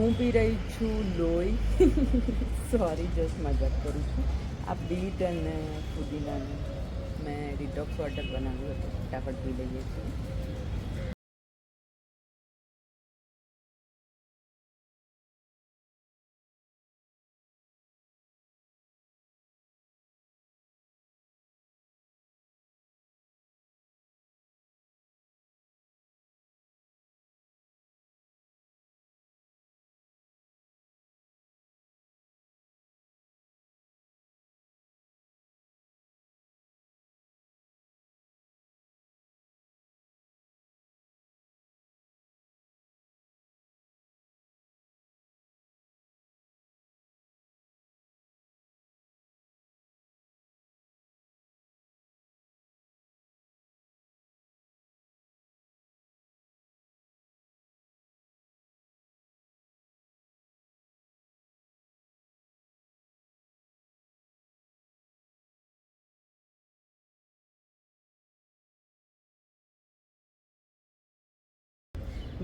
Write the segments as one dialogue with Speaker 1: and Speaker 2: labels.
Speaker 1: હું પી રહી છું લોહી. સોરી, જસ્ટ મજાક કરું છું. આ બીટ અને પુદીનાનું મેં ડિટોક્સ વોટર બનાવ્યું હતું, ફટાફટ પી લઈએ છીએ.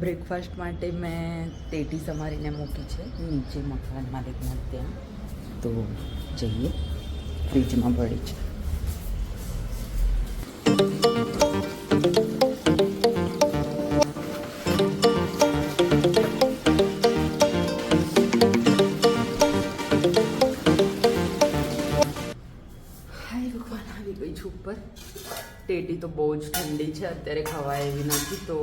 Speaker 1: બ્રેકફાસ્ટ માટે મેં ટેટી સમારીને મૂકી છે નીચે મકાન માલિકના ત્યાં, તો જઈએ. ફ્રીજમાં પડી છે. હાય ભગવાન, આવી ગઈ છું ઉપર. ટેટી તો બહુ જ ઠંડી છે, અત્યારે ખવાય એવી નથી, તો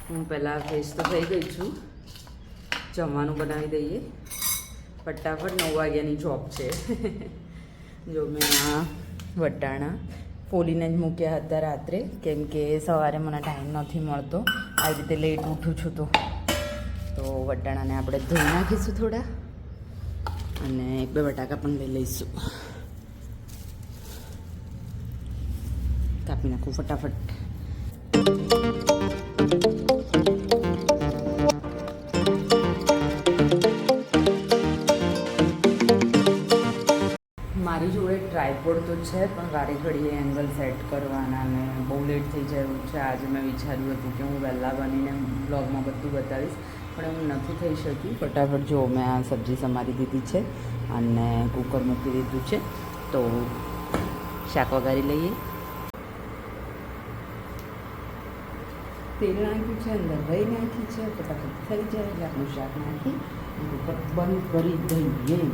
Speaker 1: હું પહેલાં ફ્રેશ તો થઈ ગઈ છું. જમવાનું બનાવી દઈએ ફટાફટ. 9 વાગ્યાની જોબ છે. જો મેં આ વટાણા ફોલીને જ મૂક્યા હતા રાત્રે, કેમ કે સવારે મને ટાઈમ નથી મળતો. આવી રીતે લેટ ઉઠું છું તો વટાણાને આપણે ધોઈ નાખીશું થોડા, અને 1-2 બટાકા પણ લઈ લઈશું. કાપી નાખું ફટાફટ. મારી જોડે ટ્રાયપોડ તો છે, પણ વારે ઘડીએ એંગલ સેટ કરવાના ને બહુ લેટ થઈ જાય એવું છે. આજે મેં વિચાર્યું હતું કે હું વહેલા બનીને બ્લોગમાં બધું બતાવીશ, પણ હું નથી થઈ શક્યું. ફટાફટ જો મેં આ સબ્જી સમારી દીધી છે અને કુકર મૂકી દીધું છે, તો શાક વઘારી લઈએ. તેલ નાખ્યું છે, અંદર દહીં નાખી છે, ફટાફટ થઈ જાય એટલે આપણું શાક નાખી કુકર બંધ કરી દઈએ.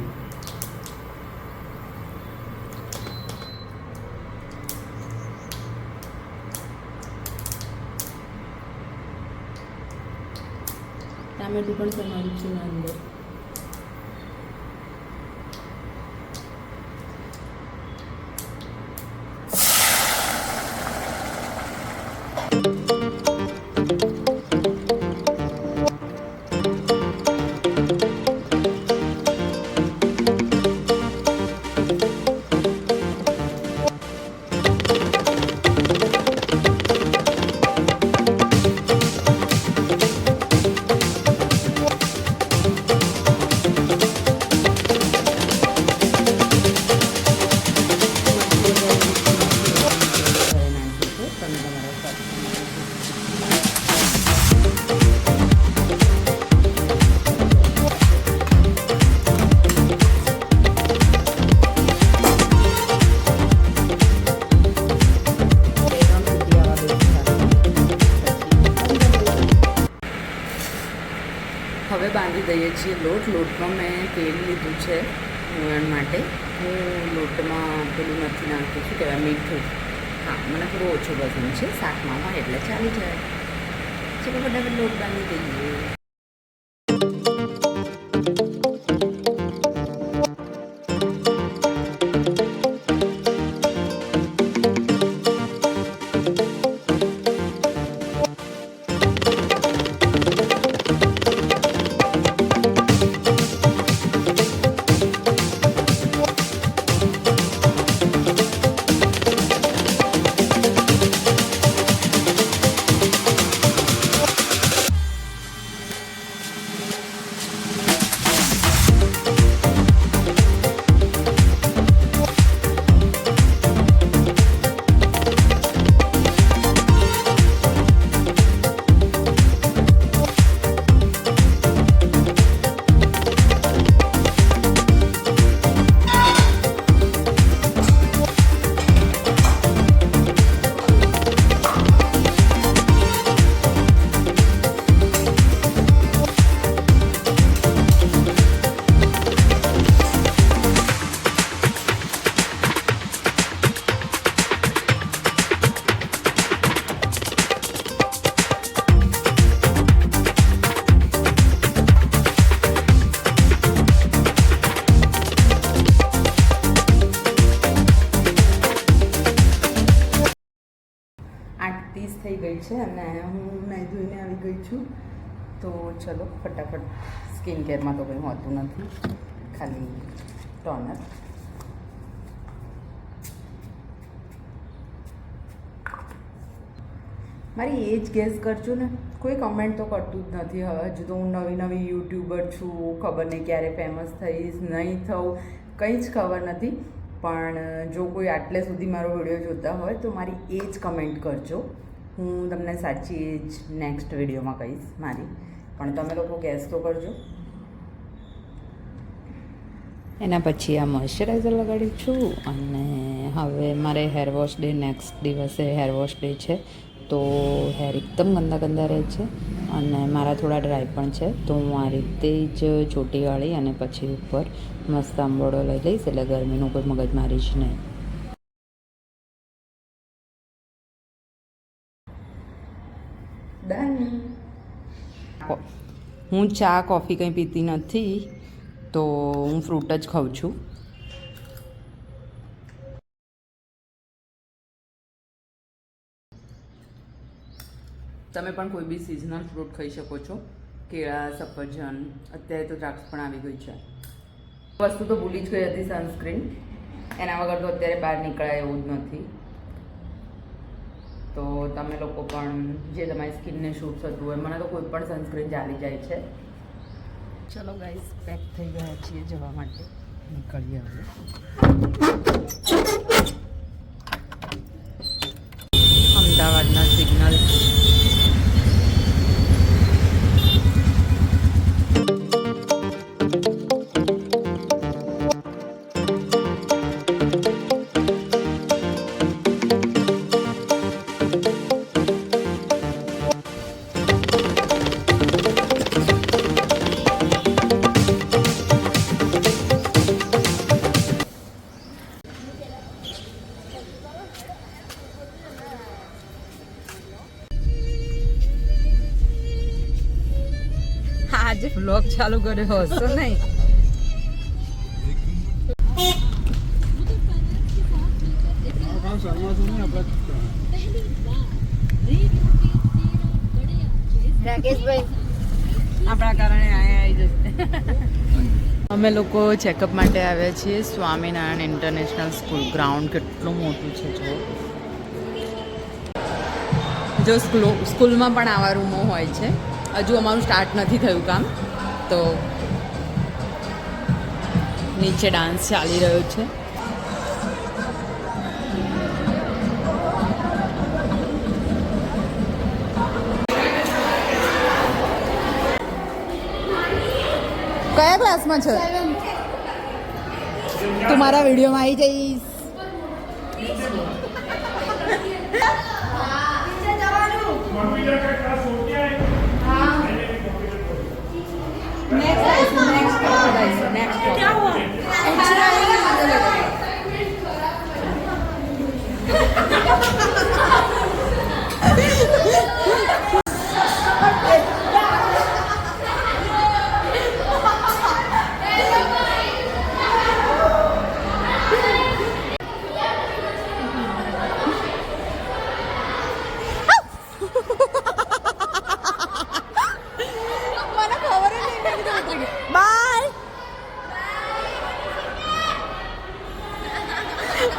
Speaker 1: ટામેટું પણ સમારું છું અંદર. હવે બાંધી દઈએ છીએ લોટ. લોટમાં મેં તેલ લીધું છે મોયણ માટે. હું લોટમાં પેલું નથી નાખતું, શું કહેવાય, મીઠું. હા, મને થોડું ઓછું પસંદ છે શાકમાં હોય એટલે ચાલી જાય. ચલો ફટાફટ લોટ બાંધી દઈએ. છે અને હું નાહી ધોઈને આવી ગઈ છું. તો ચલો ફટાફટ, સ્કિન કેરમાં તો કંઈ હોતું નથી, ખાલી ટોનર. મારી એજ ગેસ કરજો ને, કોઈ કમેન્ટ તો કરતું જ નથી. હજુ તો હું નવી યુટ્યુબર છું, ખબર નહીં ક્યારે ફેમસ થઈશ નહીં થવું, કંઈ જ ખબર નથી. પણ જો કોઈ આટલે સુધી મારો વિડીયો જોતા હોય તો મારી એજ કમેન્ટ કરજો. હું તમને સાચી એજ નેક્સ્ટ વિડીયોમાં કહીશ મારી, પણ તમે લોકો ગેસ તો કરજો. એના પછી આ મોઇશ્ચરાઇઝર લગાડી છું અને હવે મારે હેર વોશ ડે, નેક્સ્ટ દિવસે હેર વોશ ડે છે. તો હેર એકદમ ગંદા રહે છે અને મારા થોડા ડ્રાય પણ છે. તો હું આ રીતે જ ચોટી વાળી અને પછી ઉપર મસ્ત આંબોળો લઈ લઈશ, એટલે ગરમીનું કોઈ મગજમારી જ નહીં. ડન. હું ચા કોફી કંઈ પીતી નથી, તો હું ફ્રૂટ જ ખાઉં છું. તમે પણ કોઈ બી સિઝનલ ફ્રૂટ ખાઈ શકો છો, કેળા, સફરજન, અત્યારે તો દ્રાક્ષ પણ આવી ગઈ છે. વસ્તુ તો ભૂલી જ ગઈ હતી, સનસ્ક્રીન. એના વગર તો અત્યારે બહાર નીકળાય એવું જ નથી. તો તમે લોકો પણ જે તમારી સ્કિનને શૂટ થતું હોય, મને તો કોઈ પણ સનસ્ક્રીન ચાલી જાય છે. ચલો ગાઈસ, પેક થઈ ગયા છીએ જવા માટે, નીકળીએ હવે. અમદાવાદના સિગ્નલ. આજે વ્લોગ ચાલુ કર્યો હશો નહીં? રાકેશભાઈ આપણા કારણે આવી જશે. અમે લોકો ચેકઅપ માટે આવ્યા છીએ સ્વામિનારાયણ ઇન્ટરનેશનલ સ્કૂલ. ગ્રાઉન્ડ કેટલું મોટું છે જો સ્કૂલમાં પણ આવા રૂમો હોય છે. હજુ અમારું સ્ટાર્ટ નથી થયું કામ, તો નીચે ડાન્સ ચાલી રહ્યો છે. કયા ક્લાસમાં છે? તું મારા વિડીયોમાં આવી જઈશ.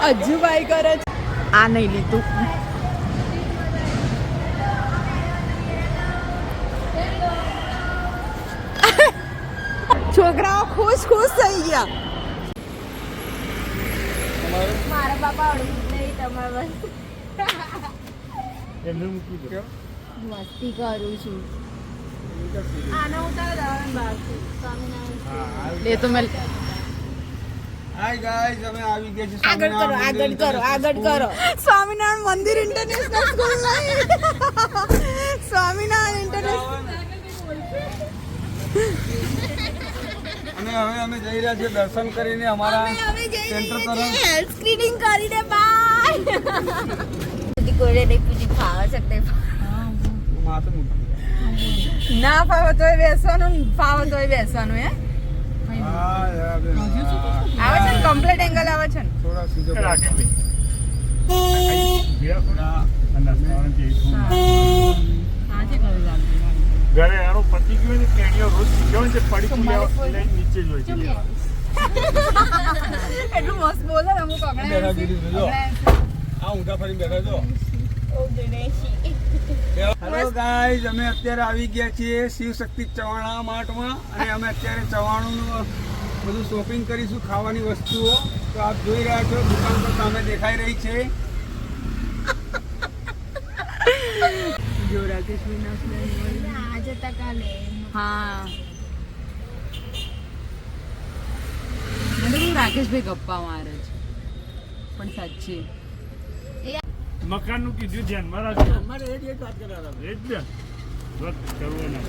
Speaker 1: અજુભાઈ કરે છે. આ નહીં લીધું. છોકરાઓ ખુશ થઈ ગયા. મારા બાપા નહીં, તમારા મસ્તી કરું છું. આના ઉતાર લે તો મેં.
Speaker 2: હાય ગાઈસ, અમે આવી ગયા છે.
Speaker 1: આગળ કરો. સ્વામિનારાયણ મંદિર ઇન્ટરનેશનલ સ્કૂલ નહીં, સ્વામિનારાયણ ઇન્ટરનેશનલ.
Speaker 2: અને હવે અમે જઈ રહ્યા છીએ દર્શન કરીને અમારા સેન્ટર તરફ.
Speaker 1: હેલ્થ સ્ક્રીનિંગ કરીને બાય. કોઈને નહીં પૂછી ફાવે શકતે.
Speaker 2: માથે મૂકી
Speaker 1: ના ફાવે તોય બેસવાનું, ફાવે તોય બેસવાનું. હે આવે છે ને, કમ્પ્લીટ એંગલ આવે છે ને.
Speaker 2: થોડા સીધો રાખે.
Speaker 3: ઘરે એનો પતિ ગયો ને કેણીઓ રોજ શીખ્યો ને પડી લઈને નીચે જ હોય છે
Speaker 4: એટલું મસ્ત બોલે ને અમુક
Speaker 2: બેઠા ગીરી જો આ ઊંધા ફરી બેઠા જો હેલો ગાઈઝ, અમે અત્યારે આવી ગયા છીએ શિવ શક્તિ ચવાણા માર્ટમાં અને અમે અત્યારે ચવાણું બધું શોપિંગ કરીશું, ખાવાની વસ્તુઓ. તો આપ જોઈ રહ્યા છો દુકાન પર સામે દેખાઈ રહી છે.
Speaker 1: જો રાકેશભાઈ
Speaker 4: આજે કાલે
Speaker 1: હા મને તો રાકેશભાઈ ગપ્પા મારે છે પણ સાચી
Speaker 3: મકાનનું કીધું ધ્યાનમાં રાખજો. અમારે એ જ વાત કરાતા એ જ ને વાત કરવાના.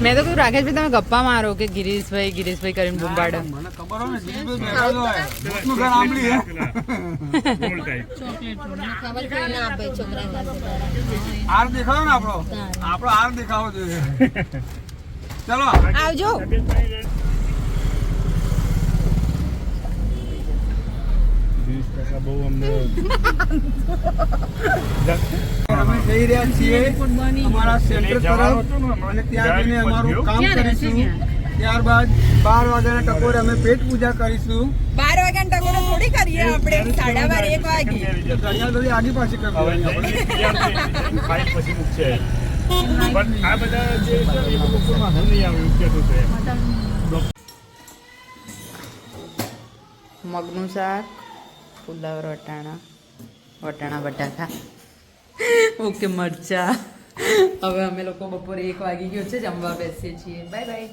Speaker 1: મેં તો કહ્યું રાકેશભાઈ તમે ગપ્પા મારો કે ગિરીશભાઈ કરીને બુંબાડો.
Speaker 2: મને ખબર હોય ને જીજુભાઈ બેઠા જ હોય. ભૂતનું ઘર આંબલી હે.
Speaker 3: ગોળ ટાઈપ.
Speaker 4: ખબર કોઈ ના આપે છોકરા પાસે
Speaker 2: હાર દેખાડો ને આપણો હાર દેખાવો જોઈએ. ચલો
Speaker 1: આવજો.
Speaker 3: બહુ અમને
Speaker 2: અમે જઈ રહ્યા છીએ અમારા સેન્ટર તરફ અને ત્યાં જઈને અમારું કામ કરીશું. ત્યારબાદ 12 વાગ્યાના ટકોરે અમે પેટ પૂજા કરીશું.
Speaker 4: 12 વાગ્યાના ટકોરે થોડી કરીએ આપણે 12:30 1 વાગે
Speaker 2: ઘડિયાળ થોડી આગી પાછી કરી દેવાની આપણે.
Speaker 3: ફાઇલ પછી મૂકશે પણ આ બધા જે છે એ લોકોમાં હલ નહીં આવે એવું કહેતું છે.
Speaker 1: મગનું શાક, ફુલાવર વટાણા બટાકા, ઓકે મરચા. હવે અમે લોકો બપોરે 1 વાગી ગયો છે, જમવા બેસીએ છીએ. Bye bye.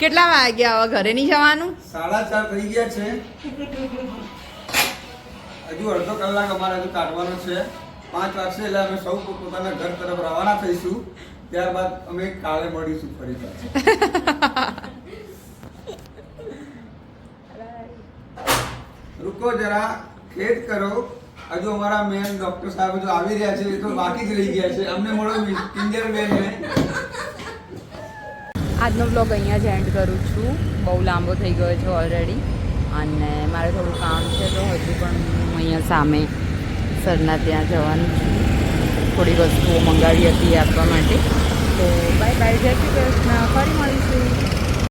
Speaker 1: કેટલા વાગ્યા? હવે ઘરે નહીં જવાનું?
Speaker 2: 4:30 થઈ ગયા છે. હજુ અડધો કલાક અમારે હજુ કાઢવાનો છે. 5 વાગશે એટલે અમે સૌ પોતાના ઘર તરફ રવાના થઈશું. ત્યારબાદ અમે કાલે મળીશું ફરી પાછા. રૂકો જરા, ખેદ કરો. હજુ અમારા મેન ડોક્ટર સાહેબ હજુ આવી રહ્યા છે, એ તો બાકી જ રહી ગયા છે. અમને મળો કિંજર બેનને.
Speaker 1: આજનો બ્લોગ અહીંયા જ એન્ડ કરું છું. બહુ લાંબો થઈ ગયો છે ઓલરેડી અને મારે થોડું કામ છે તો હજુ પણ હું અહીંયા સામે સરના ત્યાં જવાનું છું. થોડી વસ્તુઓ મંગાવી હતી આપવા માટે. તો બાય બાય, જય શ્રી કૃષ્ણ. ફરી મળીશું.